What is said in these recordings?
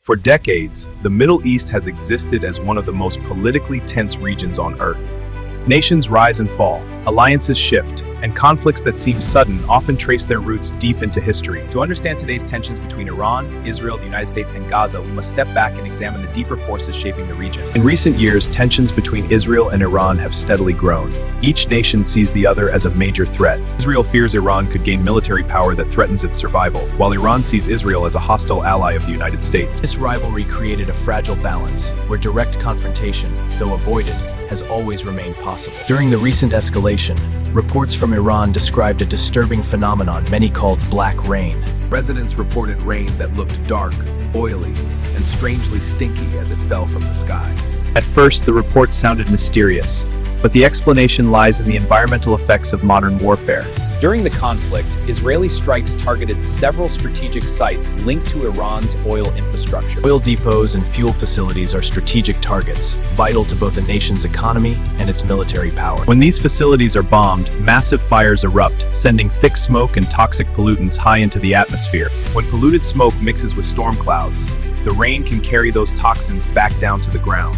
For decades, the Middle East has existed as one of the most politically tense regions on Earth. Nations rise and fall, alliances shift, and conflicts that seem sudden often trace their roots deep into history. To understand today's tensions between Iran, Israel, the United States, and Gaza, we must step back and examine the deeper forces shaping the region. In recent years, tensions between Israel and Iran have steadily grown. Each nation sees the other as a major threat. Israel fears Iran could gain military power that threatens its survival, while Iran sees Israel as a hostile ally of the United States. This rivalry created a fragile balance, where direct confrontation, though avoided, has always remained possible. During the recent escalation, reports from Iran described a disturbing phenomenon many called black rain. Residents reported rain that looked dark, oily, and strangely stinky as it fell from the sky. At first, the reports sounded mysterious, but the explanation lies in the environmental effects of modern warfare. During the conflict, Israeli strikes targeted several strategic sites linked to Iran's oil infrastructure. Oil depots and fuel facilities are strategic targets, vital to both a nation's economy and its military power. When these facilities are bombed, massive fires erupt, sending thick smoke and toxic pollutants high into the atmosphere. When polluted smoke mixes with storm clouds, the rain can carry those toxins back down to the ground.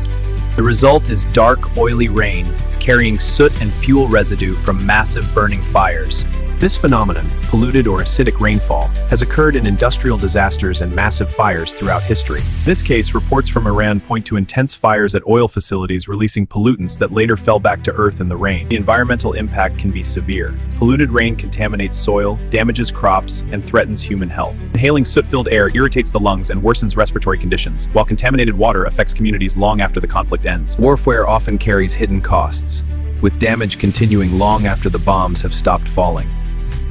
The result is dark, oily rain, carrying soot and fuel residue from massive burning fires. This phenomenon, polluted or acidic rainfall, has occurred in industrial disasters and massive fires throughout history. In this case, reports from Iran point to intense fires at oil facilities releasing pollutants that later fell back to earth in the rain. The environmental impact can be severe. Polluted rain contaminates soil, damages crops, and threatens human health. Inhaling soot-filled air irritates the lungs and worsens respiratory conditions, while contaminated water affects communities long after the conflict ends. Warfare often carries hidden costs, with damage continuing long after the bombs have stopped falling.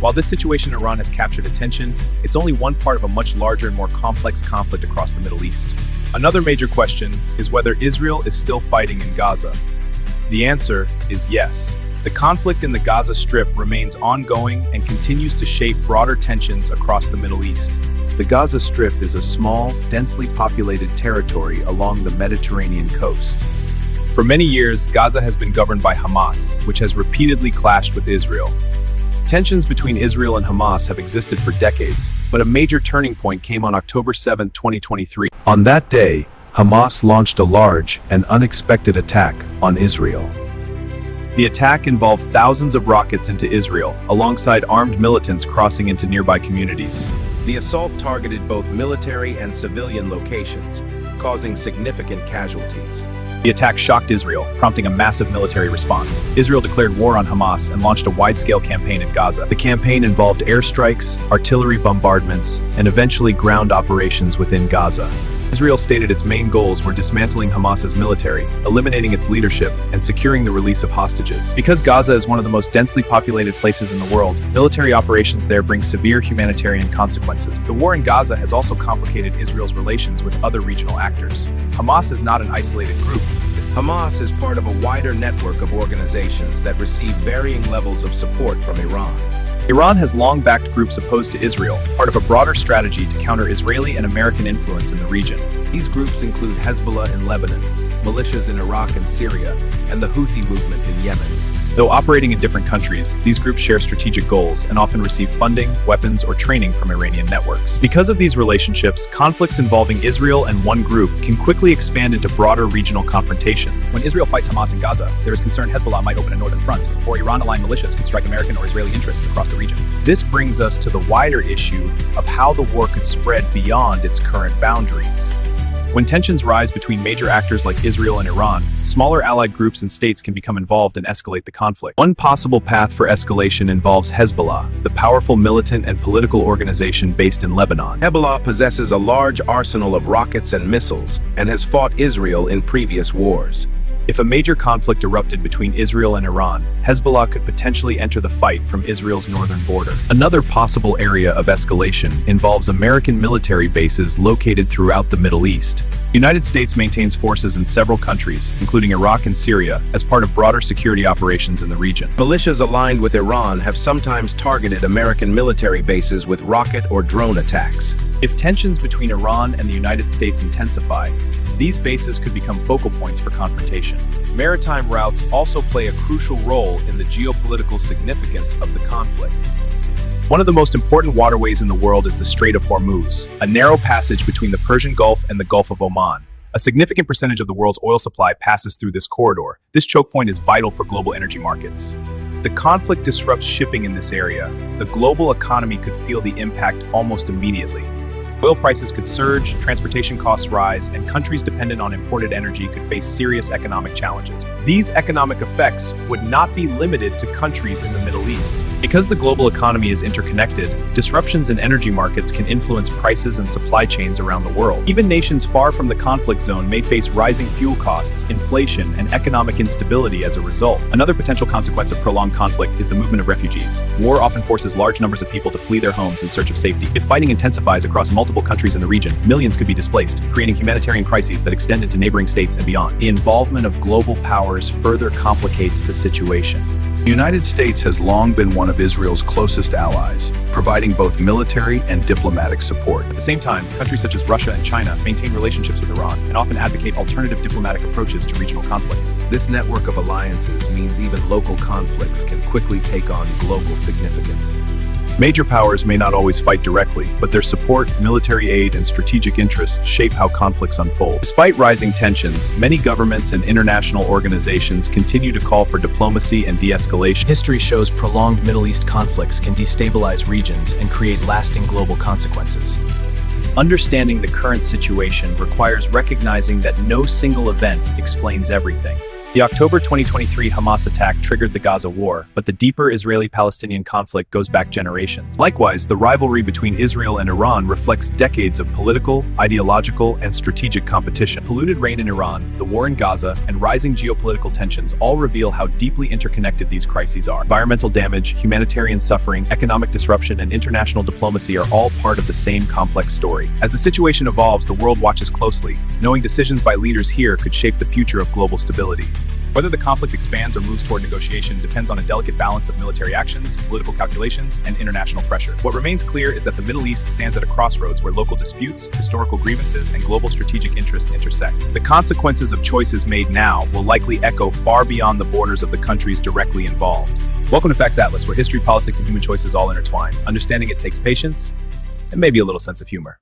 While this situation in Iran has captured attention, it's only one part of a much larger and more complex conflict across the Middle East. Another major question is whether Israel is still fighting in Gaza. The answer is yes. The conflict in the Gaza Strip remains ongoing and continues to shape broader tensions across the Middle East. The Gaza Strip is a small, densely populated territory along the Mediterranean coast. For many years, Gaza has been governed by Hamas, which has repeatedly clashed with Israel. Tensions between Israel and Hamas have existed for decades, but a major turning point came on October 7, 2023. On that day, Hamas launched a large and unexpected attack on Israel. The attack involved thousands of rockets into Israel, alongside armed militants crossing into nearby communities. The assault targeted both military and civilian locations, causing significant casualties. The attack shocked Israel, prompting a massive military response. Israel declared war on Hamas and launched a wide-scale campaign in Gaza. The campaign involved airstrikes, artillery bombardments, and eventually ground operations within Gaza. Israel stated its main goals were dismantling Hamas's military, eliminating its leadership, and securing the release of hostages. Because Gaza is one of the most densely populated places in the world, military operations there bring severe humanitarian consequences. The war in Gaza has also complicated Israel's relations with other regional actors. Hamas is not an isolated group. Hamas is part of a wider network of organizations that receive varying levels of support from Iran. Iran has long backed groups opposed to Israel, part of a broader strategy to counter Israeli and American influence in the region. These groups include Hezbollah in Lebanon, militias in Iraq and Syria, and the Houthi movement in Yemen. Though operating in different countries, these groups share strategic goals and often receive funding, weapons, or training from Iranian networks. Because of these relationships, conflicts involving Israel and one group can quickly expand into broader regional confrontations. When Israel fights Hamas in Gaza, there is concern Hezbollah might open a northern front, or Iran-aligned militias could strike American or Israeli interests across the region. This brings us to the wider issue of how the war could spread beyond its current boundaries. When tensions rise between major actors like Israel and Iran, smaller allied groups and states can become involved and escalate the conflict. One possible path for escalation involves Hezbollah, the powerful militant and political organization based in Lebanon. Hezbollah possesses a large arsenal of rockets and missiles and has fought Israel in previous wars. If a major conflict erupted between Israel and Iran, Hezbollah could potentially enter the fight from Israel's northern border. Another possible area of escalation involves American military bases located throughout the Middle East. The United States maintains forces in several countries, including Iraq and Syria, as part of broader security operations in the region. Militias aligned with Iran have sometimes targeted American military bases with rocket or drone attacks. If tensions between Iran and the United States intensify, these bases could become focal points for confrontation. Maritime routes also play a crucial role in the geopolitical significance of the conflict. One of the most important waterways in the world is the Strait of Hormuz, a narrow passage between the Persian Gulf and the Gulf of Oman. A significant percentage of the world's oil supply passes through this corridor. This choke point is vital for global energy markets. If the conflict disrupts shipping in this area, the global economy could feel the impact almost immediately. Oil prices could surge, transportation costs rise, and countries dependent on imported energy could face serious economic challenges. These economic effects would not be limited to countries in the Middle East. Because the global economy is interconnected, disruptions in energy markets can influence prices and supply chains around the world. Even nations far from the conflict zone may face rising fuel costs, inflation, and economic instability as a result. Another potential consequence of prolonged conflict is the movement of refugees. War often forces large numbers of people to flee their homes in search of safety. If fighting intensifies across multiple countries in the region, millions could be displaced, creating humanitarian crises that extend into neighboring states and beyond. The involvement of global powers further complicates the situation. The United States has long been one of Israel's closest allies, providing both military and diplomatic support. At the same time, countries such as Russia and China maintain relationships with Iran and often advocate alternative diplomatic approaches to regional conflicts. This network of alliances means even local conflicts can quickly take on global significance. Major powers may not always fight directly, but their support, military aid, and strategic interests shape how conflicts unfold. Despite rising tensions, many governments and international organizations continue to call for diplomacy and de-escalation. History shows prolonged Middle East conflicts can destabilize regions and create lasting global consequences. Understanding the current situation requires recognizing that no single event explains everything. The October 2023 Hamas attack triggered the Gaza war, but the deeper Israeli-Palestinian conflict goes back generations. Likewise, the rivalry between Israel and Iran reflects decades of political, ideological, and strategic competition. Polluted rain in Iran, the war in Gaza, and rising geopolitical tensions all reveal how deeply interconnected these crises are. Environmental damage, humanitarian suffering, economic disruption, and international diplomacy are all part of the same complex story. As the situation evolves, the world watches closely, knowing decisions by leaders here could shape the future of global stability. Whether the conflict expands or moves toward negotiation depends on a delicate balance of military actions, political calculations, and international pressure. What remains clear is that the Middle East stands at a crossroads where local disputes, historical grievances, and global strategic interests intersect. The consequences of choices made now will likely echo far beyond the borders of the countries directly involved. Welcome to FactAtlas, where history, politics, and human choices all intertwine. Understanding it takes patience and maybe a little sense of humor.